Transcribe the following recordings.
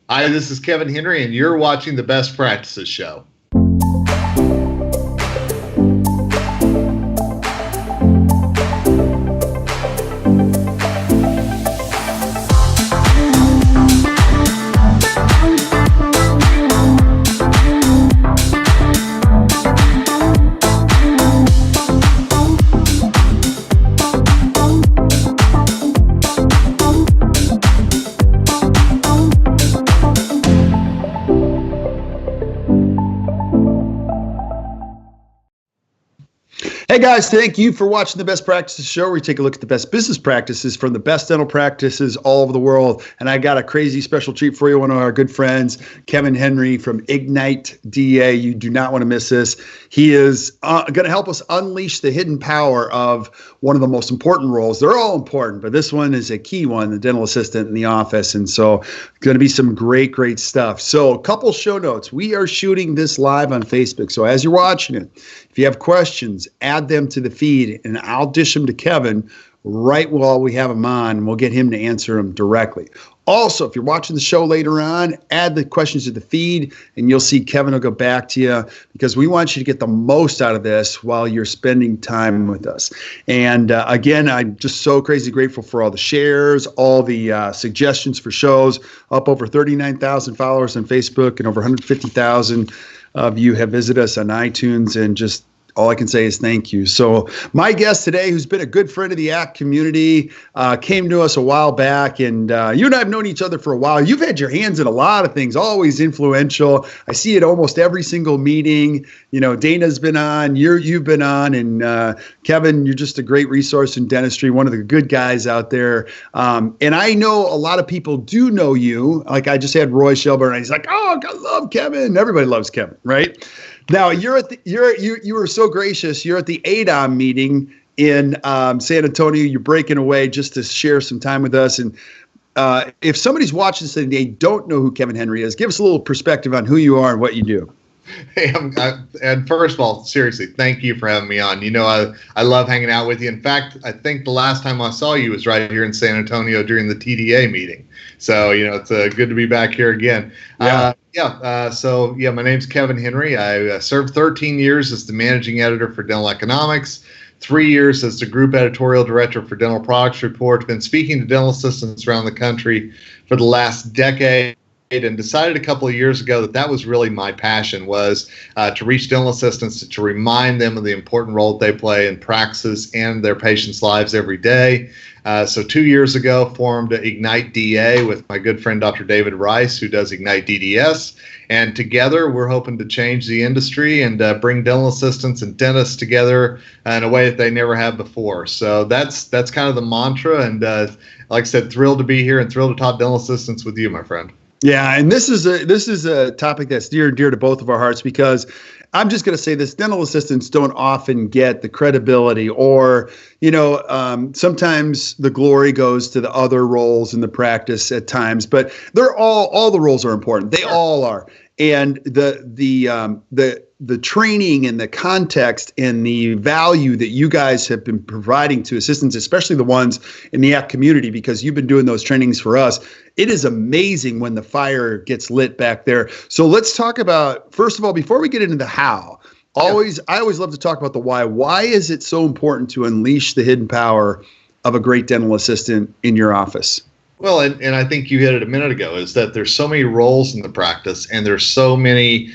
Hi, this is Kevin Henry, and you're watching the Best Practices Show. Hey guys, thank you for watching the Best Practices Show, where we take a look at the best business practices from the best dental practices all over the world. And I got a crazy special treat for you. One of our good friends, Kevin Henry from Ignite DA. You do not want to miss this. He is going to help us unleash the hidden power of one of the most important roles. They're all important, but this one is a key one, the dental assistant in the office. And so going to be some great, great stuff. So a couple show notes. We are shooting this live on Facebook. So as you're watching it, if you have questions, add them to the feed, and I'll dish them to Kevin right while we have him on, and we'll get him to answer them directly. Also, if you're watching the show later on, add the questions to the feed, and you'll see Kevin will go back to you, because we want you to get the most out of this while you're spending time with us. And again, I'm just so crazy grateful for all the shares, all the suggestions for shows. Up over 39,000 followers on Facebook, and over 150,000 of you have visited us on iTunes, and just all I can say is thank you. So my guest today, who's been a good friend of the ACT community, came to us a while back, and you and I have known each other for a while. You've had your hands in a lot of things, always influential. I see it almost every single meeting. You know, Dana's been on, you've been on, and Kevin, you're just a great resource in dentistry, one of the good guys out there. And I know a lot of people do know you. Like I just had Roy Shelburne, and he's like, oh, I love Kevin. Everybody loves Kevin, right? Now you were so gracious. You're at the ADOM meeting in San Antonio. You're breaking away just to share some time with us. And if somebody's watching this and they don't know who Kevin Henry is, give us a little perspective on who you are and what you do. Hey, and first of all, seriously, thank you for having me on. You know, I love hanging out with you. In fact, I think the last time I saw you was right here in San Antonio during the TDA meeting. So, you know, it's good to be back here again. Yeah. So my name's Kevin Henry. I served 13 years as the managing editor for Dental Economics, 3 years as the group editorial director for Dental Products Report. Been speaking to dental assistants around the country for the last decade, and decided a couple of years ago that was really my passion, was to reach dental assistants, to remind them of the important role that they play in practices and their patients' lives every day. So 2 years ago, formed Ignite DA with my good friend Dr. David Rice, who does Ignite DDS. And together, we're hoping to change the industry and bring dental assistants and dentists together in a way that they never have before. So that's kind of the mantra. And like I said, thrilled to be here and thrilled to talk dental assistants with you, my friend. Yeah, and this is a topic that's dear to both of our hearts, because I'm just going to say this: dental assistants don't often get the credibility, or sometimes the glory goes to the other roles in the practice at times. But they're all the roles are important. They all are, and the training and the context and the value that you guys have been providing to assistants, especially the ones in the ACT community, because you've been doing those trainings for us. It is amazing when the fire gets lit back there. So let's talk about, first of all, before we get into the how, I always love to talk about the why. Why is it so important to unleash the hidden power of a great dental assistant in your office? Well, and I think you hit it a minute ago, is that there's so many roles in the practice, and there's so many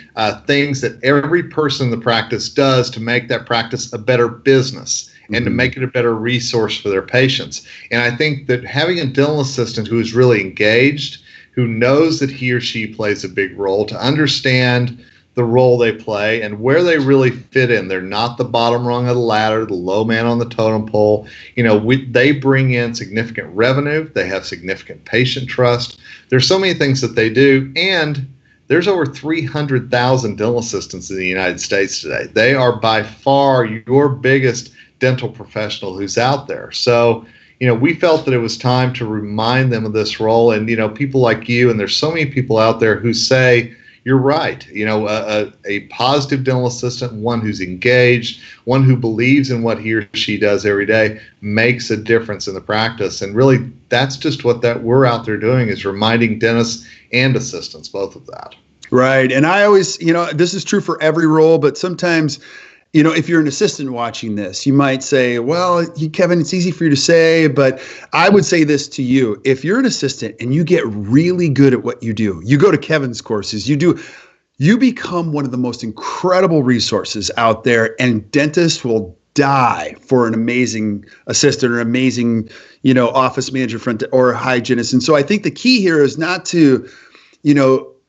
things that every person in the practice does to make that practice a better business and to make it a better resource for their patients. And I think that having a dental assistant who is really engaged, who knows that he or she plays a big role, to understand the role they play and where they really fit in. They're not the bottom rung of the ladder, the low man on the totem pole. They bring in significant revenue. They have significant patient trust. There's so many things that they do, and there's over 300,000 dental assistants in the United States today. They are by far your biggest dental professional who's out there. So, we felt that it was time to remind them of this role. And, people like you, and there's so many people out there who say, you're right. A positive dental assistant, one who's engaged, one who believes in what he or she does every day, makes a difference in the practice. And really, that's just what we're out there doing, is reminding dentists and assistants both of that. Right. And I always, this is true for every role, but sometimes, if you're an assistant watching this, you might say, well, Kevin, it's easy for you to say, but I would say this to you. If you're an assistant and you get really good at what you do, you go to Kevin's courses, you become one of the most incredible resources out there, and dentists will die for an amazing assistant or amazing, office manager or hygienist. And so I think the key here is not to,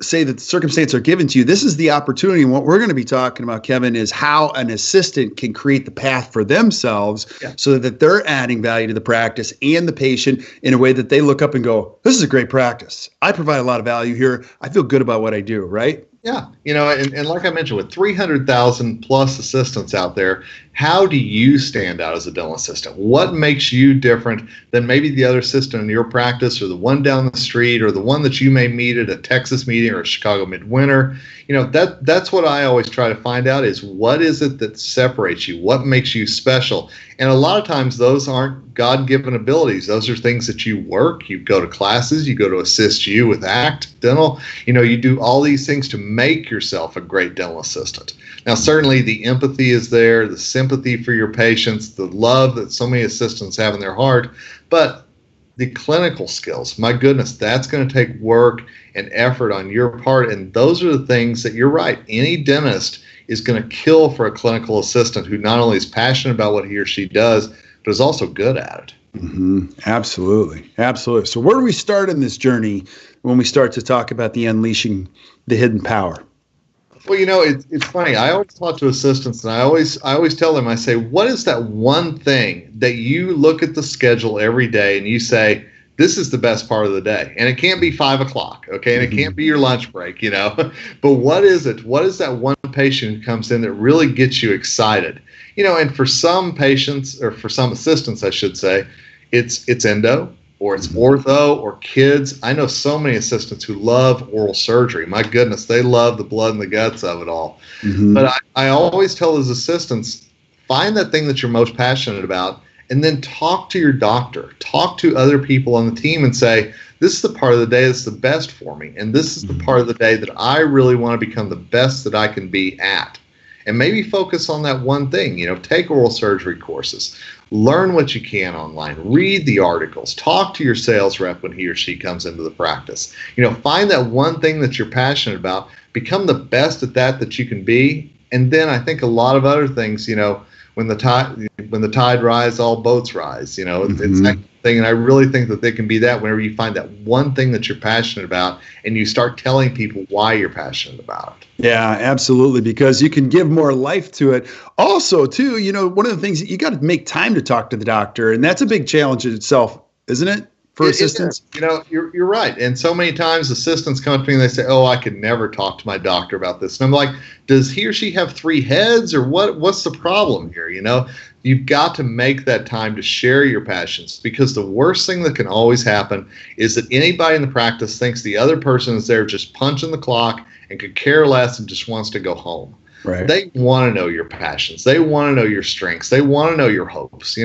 say that the circumstances are given to you. This is the opportunity. And what we're going to be talking about, Kevin, is how an assistant can create the path for themselves so that they're adding value to the practice and the patient in a way that they look up and go, this is a great practice. I provide a lot of value here. I feel good about what I do, right? Yeah. And like I mentioned, with 300,000 plus assistants out there, how do you stand out as a dental assistant? What makes you different than maybe the other assistant in your practice, or the one down the street, or the one that you may meet at a Texas meeting or a Chicago midwinter? That's what I always try to find out, is what is it that separates you? What makes you special? And a lot of times those aren't God-given abilities. Those are things that you work. You go to classes. You go to Assist You with ACT Dental. You do all these things to make yourself a great dental assistant. Now, certainly the empathy is there, the sympathy for your patients, the love that so many assistants have in their heart, but the clinical skills, my goodness, that's going to take work and effort on your part. And those are the things that, you're right, any dentist is going to kill for a clinical assistant who not only is passionate about what he or she does, but is also good at it. Mm-hmm. Absolutely. Absolutely. So where do we start in this journey when we start to talk about the unleashing the hidden power? Well, it's funny. I always talk to assistants, and I always tell them, I say, what is that one thing that you look at the schedule every day and you say, this is the best part of the day? And it can't be 5 o'clock, okay? And it can't be your lunch break, But what is it? What is that one patient who comes in that really gets you excited? And for some patients, or for some assistants, I should say, it's endo, or it's ortho, or kids. I know so many assistants who love oral surgery. My goodness, they love the blood and the guts of it all. Mm-hmm. But I always tell those assistants, find that thing that you're most passionate about, and then talk to your doctor. Talk to other people on the team and say, this is the part of the day that's the best for me, and this is the part of the day that I really want to become the best that I can be at. And maybe focus on that one thing. Take oral surgery courses. Learn what you can online. Read the articles. Talk to your sales rep when he or she comes into the practice. Find that one thing that you're passionate about. Become the best at that you can be. And then I think a lot of other things, when the tide rises, all boats rise. It's that thing. And I really think that they can be that whenever you find that one thing that you're passionate about and you start telling people why you're passionate about it. Yeah, absolutely. Because you can give more life to it. Also, too, one of the things, you got to make time to talk to the doctor. And that's a big challenge in itself, isn't it? For assistants? You're right. And so many times assistants come up to me and they say, oh, I could never talk to my doctor about this. And I'm like, does he or she have 3 heads, or what's the problem here? You've got to make that time to share your passions, because the worst thing that can always happen is that anybody in the practice thinks the other person is there just punching the clock and could care less and just wants to go home. Right. They want to know your passions. They want to know your strengths. They want to know your hopes,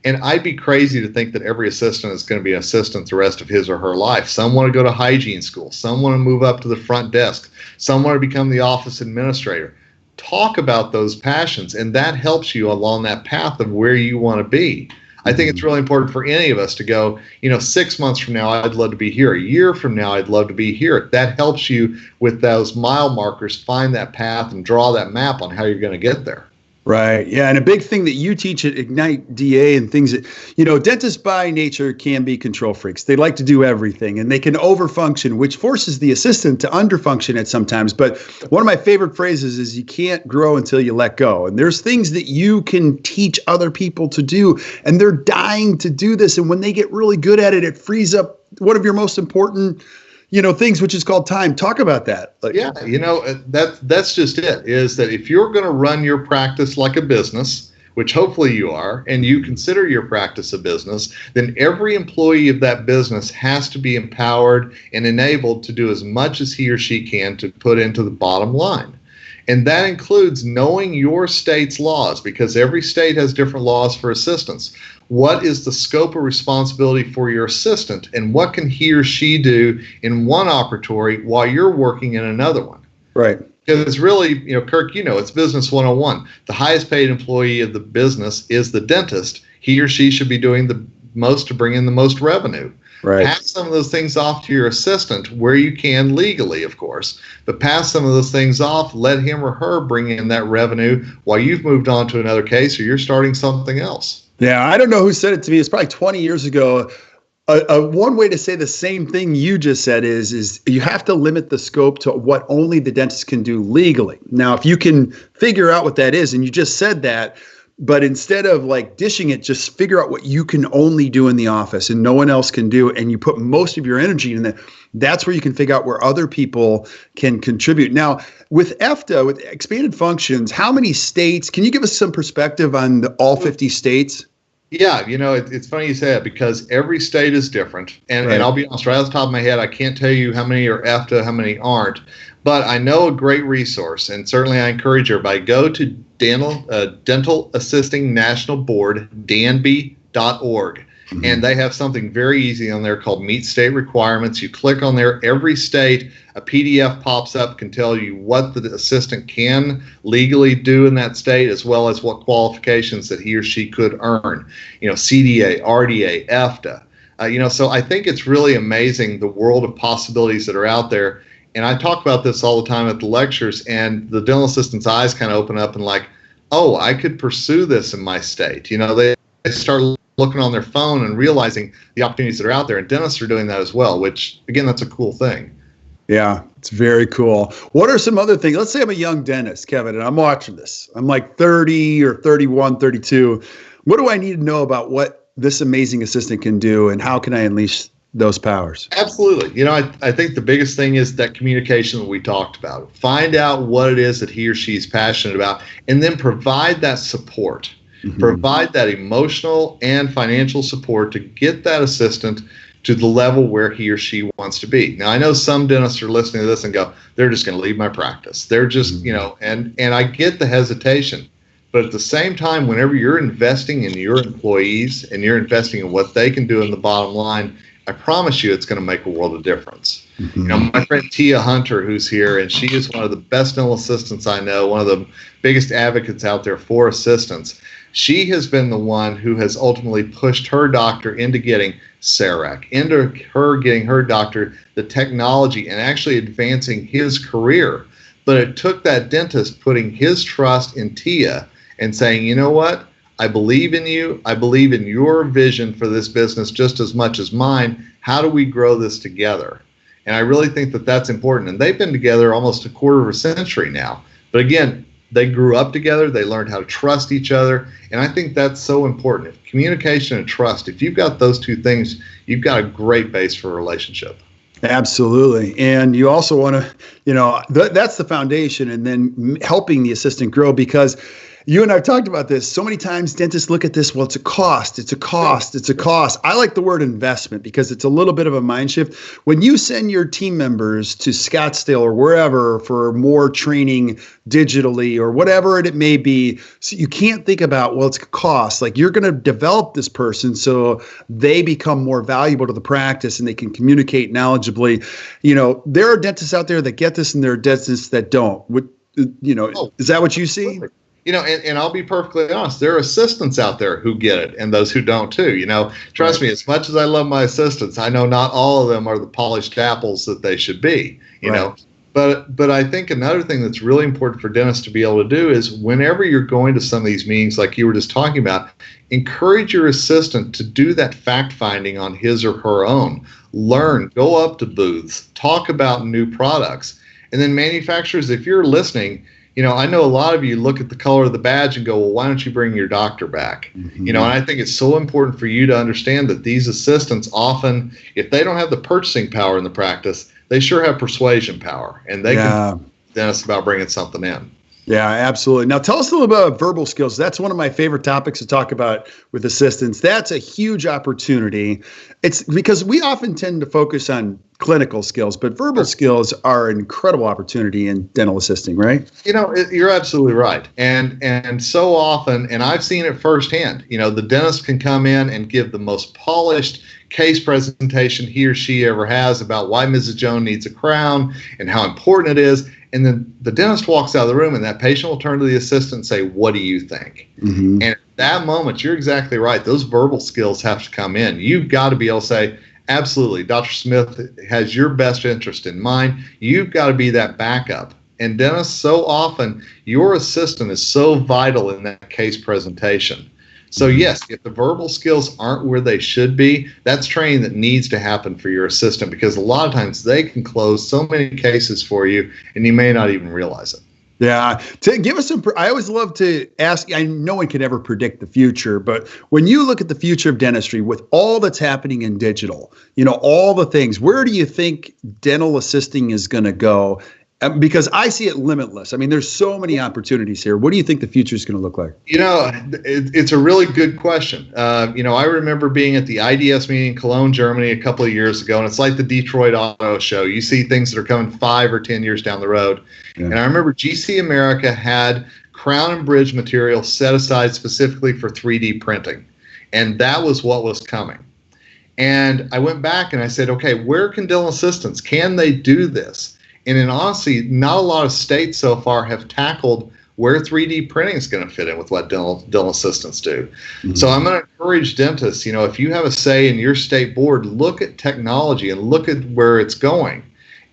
and I'd be crazy to think that every assistant is going to be an assistant the rest of his or her life. Some want to go to hygiene school. Some want to move up to the front desk. Some want to become the office administrator. Talk about those passions, and that helps you along that path of where you want to be. I think it's really important for any of us to go, 6 months from now, I'd love to be here. A year from now, I'd love to be here. That helps you with those mile markers, find that path and draw that map on how you're going to get there. Right. Yeah. And a big thing that you teach at Ignite DA and things that, dentists by nature can be control freaks. They like to do everything, and they can overfunction, which forces the assistant to underfunction at sometimes. But one of my favorite phrases is, you can't grow until you let go. And there's things that you can teach other people to do, and they're dying to do this. And when they get really good at it, it frees up one of your most important things, which is called time. Talk about that. That's just it, is that if you're going to run your practice like a business, which hopefully you are, and you consider your practice a business, then every employee of that business has to be empowered and enabled to do as much as he or she can to put into the bottom line. And that includes knowing your state's laws, because every state has different laws for assistants. What is the scope of responsibility for your assistant, and what can he or she do in one operatory while you're working in another one? Right. Because it's really, Kirk, it's business 101. The highest paid employee of the business is the dentist. He or she should be doing the most to bring in the most revenue. Right. Pass some of those things off to your assistant where you can legally, of course, but pass some of those things off, let him or her bring in that revenue while you've moved on to another case or you're starting something else. Yeah, I don't know who said it to me. It's probably 20 years ago. One way to say the same thing you just said is you have to limit the scope to what only the dentist can do legally. Now, if you can figure out what that is, and you just said that, but instead of like dishing it, just figure out what you can only do in the office and no one else can do, and you put most of your energy in that. That's where you can figure out where other people can contribute. Now, with EFTA, with expanded functions, how many states? Can you give us some perspective on all 50 states? Yeah, it's funny you say that because every state is different. And, Right. and I'll be honest, right off the top of my head, I can't tell you how many are EFTA, how many aren't. But I know a great resource, and certainly I encourage everybody, go to Dental Assisting National Board, danby.org. Mm-hmm. And they have something very easy on there called Meet State Requirements. You click on there, every state, a PDF pops up, can tell you what the assistant can legally do in that state, as well as what qualifications that he or she could earn. CDA, RDA, EFTA. So I think it's really amazing the world of possibilities that are out there. And I talk about this all the time at the lectures, and the dental assistant's eyes kind of open up and like, oh, I could pursue this in my state. They start looking on their phone and realizing the opportunities that are out there, and dentists are doing that as well, which, again, that's a cool thing. Yeah, it's very cool. What are some other things? Let's say I'm a young dentist, Kevin, and I'm watching this. I'm like 30 or 31, 32. What do I need to know about what this amazing assistant can do, and how can I unleash those powers? Absolutely. I think the biggest thing is that communication that we talked about. Find out what it is that he or she is passionate about, and then provide that support. Mm-hmm. Provide that emotional and financial support to get that assistant to the level where he or she wants to be. Now, I know some dentists are listening to this and go, they're just going to leave my practice. They're just, and I get the hesitation. But at the same time, whenever you're investing in your employees and you're investing in what they can do in the bottom line, I promise you it's going to make a world of difference. Mm-hmm. My friend Tia Hunter, who's here, and she is one of the best dental assistants I know, one of the biggest advocates out there for assistants. She has been the one who has ultimately pushed her doctor into getting CEREC, into her getting her doctor the technology and actually advancing his career. But it took that dentist putting his trust in Tia and saying, you know what? I believe in you. I believe in your vision for this business just as much as mine. How do we grow this together? And I really think that that's important. And they've been together almost a quarter of a century now. But again, they grew up together. They learned how to trust each other. And I think that's so important. If communication and trust, if you've got those two things, you've got a great base for a relationship. Absolutely. And you also want to, that's the foundation, and then helping the assistant grow, because you and I have talked about this so many times. Dentists look at this, well, it's a cost. It's a cost. It's a cost. I like the word investment because it's a little bit of a mind shift. When you send your team members to Scottsdale or wherever for more training digitally or whatever it may be, so you can't think about, well, it's a cost. Like, you're going to develop this person so they become more valuable to the practice and they can communicate knowledgeably. There are dentists out there that get this and there are dentists that don't. Is that what you see? And I'll be perfectly honest, there are assistants out there who get it and those who don't too. Trust me, as much as I love my assistants, I know not all of them are the polished apples that they should be, know. But I think another thing that's really important for dentists to be able to do is whenever you're going to some of these meetings like you were just talking about, encourage your assistant to do that fact finding on his or her own. Learn, go up to booths, talk about new products. And then manufacturers, if you're listening, I know a lot of you look at the color of the badge and go, well, why don't you bring your doctor back? Mm-hmm. And I think it's so important for you to understand that these assistants often, if they don't have the purchasing power in the practice, they sure have persuasion power, and they can tell us about bringing something in. Yeah, absolutely. Now, tell us a little about verbal skills. That's one of my favorite topics to talk about with assistants. That's a huge opportunity. It's because we often tend to focus on clinical skills, but verbal skills are an incredible opportunity in dental assisting, right? You're absolutely right. And so often, and I've seen it firsthand, the dentist can come in and give the most polished case presentation he or she ever has about why Mrs. Jones needs a crown and how important it is. And then the dentist walks out of the room and that patient will turn to the assistant and say, what do you think? Mm-hmm. And at that moment, you're exactly right. Those verbal skills have to come in. You've got to be able to say, absolutely, Dr. Smith has your best interest in mind. You've got to be that backup. And dentists, so often, your assistant is so vital in that case presentation. So yes, if the verbal skills aren't where they should be, that's training that needs to happen for your assistant, because a lot of times they can close so many cases for you and you may not even realize it. Yeah. To give us some, I always love to ask, I know one can never predict the future, but when you look at the future of dentistry with all that's happening in digital, all the things, where do you think dental assisting is going to go? Because I see it limitless. I mean, there's so many opportunities here. What do you think the future is going to look like? It's a really good question. I remember being at the IDS meeting in Cologne, Germany a couple of years ago, and it's like the Detroit Auto Show. You see things that are coming 5 or 10 years down the road. Yeah. And I remember GC America had crown and bridge material set aside specifically for 3D printing. And that was what was coming. And I went back and I said, okay, where can dental assistants, can they do this? And in honesty, not a lot of states so far have tackled where 3D printing is going to fit in with what dental assistants do. Mm-hmm. So I'm going to encourage dentists, if you have a say in your state board, look at technology and look at where it's going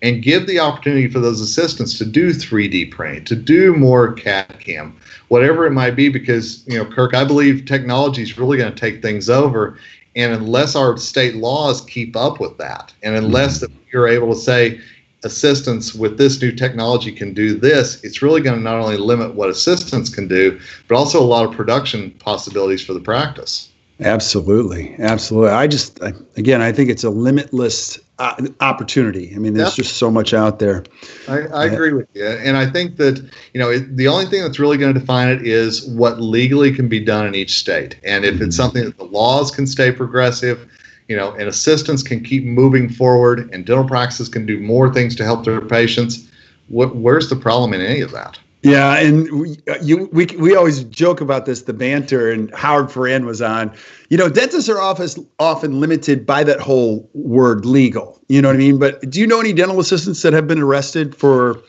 and give the opportunity for those assistants to do 3D printing, to do more CAD/CAM, whatever it might be, because, Kirk, I believe technology is really going to take things over. And unless our state laws keep up with that, and unless that you're able to say, assistants with this new technology can do this, it's really going to not only limit what assistants can do, but also a lot of production possibilities for the practice. Absolutely. Absolutely. I think it's a limitless opportunity. I mean, there's just so much out there. I agree with you. And I think that, the only thing that's really going to define it is what legally can be done in each state. And if it's something that the laws can stay progressive, and assistants can keep moving forward, and dental practices can do more things to help their patients, where's the problem in any of that? Yeah, and we always joke about this, the banter, and Howard Ferrand was on. Dentists are often limited by that whole word legal. You know what I mean? But do you know any dental assistants that have been arrested for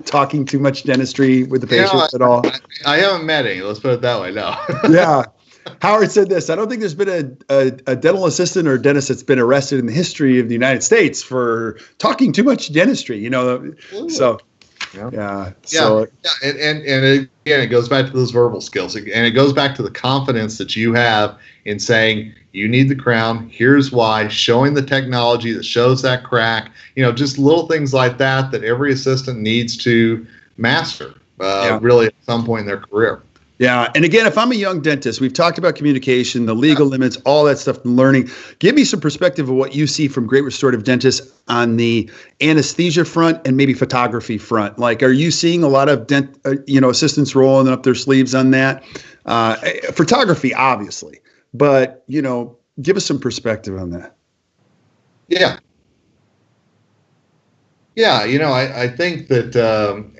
talking too much dentistry with the patients at all? I haven't met any. Let's put it that way. No. Yeah. Howard said this: I don't think there's been a dental assistant or dentist that's been arrested in the history of the United States for talking too much dentistry. So. Yeah. So, and again, it goes back to those verbal skills, and it goes back to the confidence that you have in saying, you need the crown, here's why, showing the technology that shows that crack, just little things like that every assistant needs to master really at some point in their career. Yeah. And again, if I'm a young dentist, we've talked about communication, the legal limits, all that stuff, and learning. Give me some perspective of what you see from great restorative dentists on the anesthesia front and maybe photography front. Like, are you seeing a lot of assistants rolling up their sleeves on that? Photography, obviously, but, give us some perspective on that. Yeah. Yeah, I think that,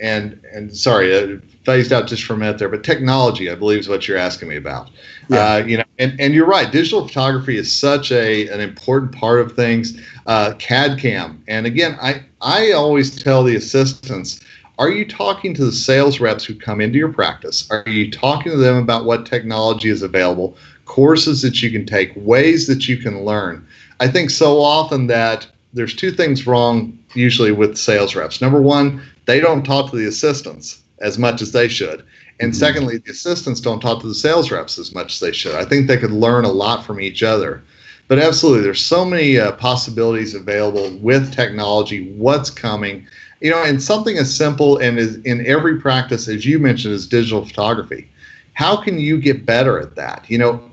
and sorry, phased out just for a minute there, but technology, I believe, is what you're asking me about. Yeah. And you're right. Digital photography is such an important part of things. CAD/CAM, and again, I always tell the assistants, are you talking to the sales reps who come into your practice? Are you talking to them about what technology is available, courses that you can take, ways that you can learn? I think so often that there's two things wrong usually with sales reps. Number one, they don't talk to the assistants as much as they should. And secondly, the assistants don't talk to the sales reps as much as they should. I think they could learn a lot from each other. But absolutely, there's so many possibilities available with technology, what's coming, and something as simple and as in every practice, as you mentioned, is digital photography. How can you get better at that?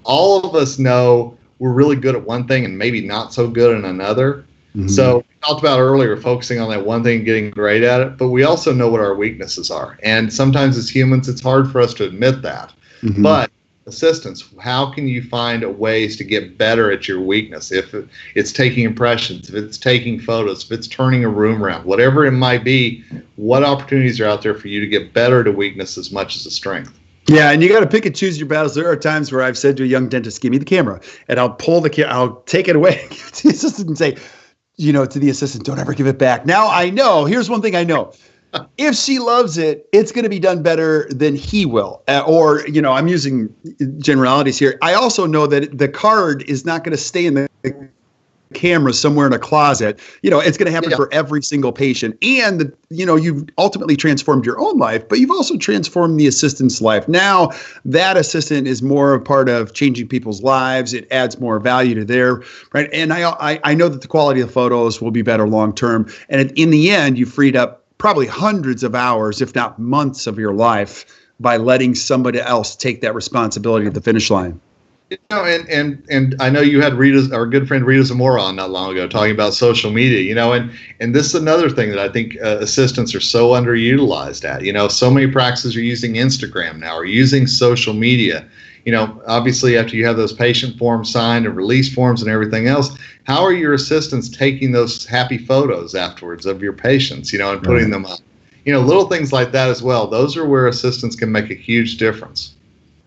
All of us know we're really good at one thing and maybe not so good in another. Mm-hmm. So we talked about earlier, focusing on that one thing and getting great at it, but we also know what our weaknesses are. And sometimes as humans, it's hard for us to admit that. Mm-hmm. But assistants, how can you find ways to get better at your weakness? If it's taking impressions, if it's taking photos, if it's turning a room around, whatever it might be, what opportunities are out there for you to get better at a weakness as much as a strength? Yeah, and you got to pick and choose your battles. There are times where I've said to a young dentist, "Give me the camera," and I'll pull the camera, I'll take it away to the assistant and say, to the assistant, "Don't ever give it back." Now I know. Here's one thing I know: if she loves it, it's going to be done better than he will. I'm using generalities here. I also know that the card is not going to stay in the camera somewhere in a closet. It's going to happen for every single patient. And, you've ultimately transformed your own life, but you've also transformed the assistant's life. Now that assistant is more a part of changing people's lives. It adds more value to their, right. And I know that the quality of the photos will be better long-term. And in the end, you freed up probably hundreds of hours, if not months of your life by letting somebody else take that responsibility at the finish line. And I know you had our good friend Rita Zamora on not long ago talking about social media, and this is another thing that I think assistants are so underutilized at. So many practices are using Instagram now, or using social media. Obviously after you have those patient forms signed and release forms and everything else, how are your assistants taking those happy photos afterwards of your patients, and putting them up? Little things like that as well. Those are where assistants can make a huge difference.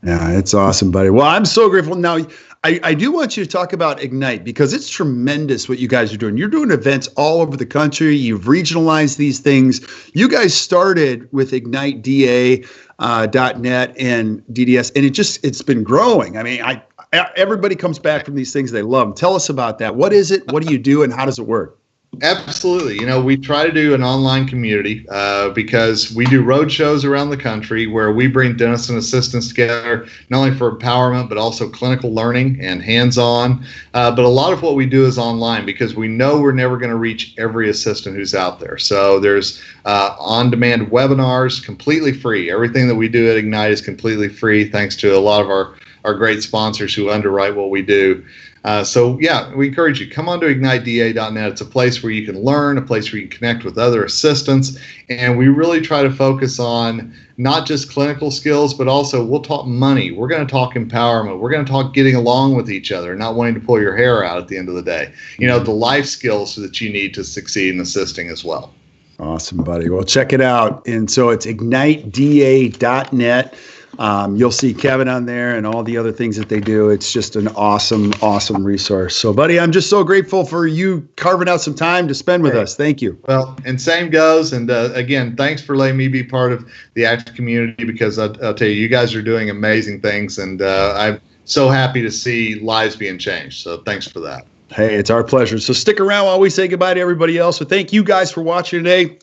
Yeah, it's awesome, buddy. Well, I'm so grateful. Now, I do want you to talk about Ignite, because it's tremendous what you guys are doing. You're doing events all over the country. You've regionalized these things. You guys started with IgniteDA.net and DDS, and it's been growing. I mean, everybody comes back from these things. They love them. Tell us about that. What is it? What do you do? And how does it work? Absolutely. We try to do an online community because we do road shows around the country where we bring dentists and assistants together, not only for empowerment, but also clinical learning and hands-on. But a lot of what we do is online because we know we're never going to reach every assistant who's out there. So there's on-demand webinars, completely free. Everything that we do at Ignite is completely free, thanks to a lot of our great sponsors who underwrite what we do. We encourage you, come on to IgniteDA.net. It's a place where you can learn, a place where you can connect with other assistants. And we really try to focus on not just clinical skills, but also we'll talk money. We're going to talk empowerment. We're going to talk getting along with each other, not wanting to pull your hair out at the end of the day. The life skills that you need to succeed in assisting as well. Awesome, buddy. Well, check it out. And so it's IgniteDA.net. You'll see Kevin on there and all the other things that they do. It's just an awesome, awesome resource. So, buddy, I'm just so grateful for you carving out some time to spend with us. Thank you. Well, and same goes. And again, thanks for letting me be part of the ACT community, because I'll tell you, you guys are doing amazing things. And I'm so happy to see lives being changed. So thanks for that. Hey, it's our pleasure. So stick around while we say goodbye to everybody else. So thank you guys for watching today.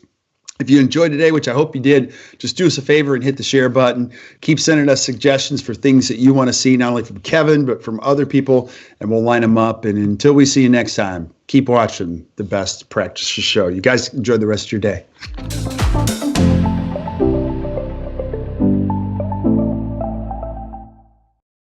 If you enjoyed today, which I hope you did, just do us a favor and hit the share button. Keep sending us suggestions for things that you want to see, not only from Kevin, but from other people, and we'll line them up. And until we see you next time, keep watching the Best Practices Show. You guys enjoy the rest of your day.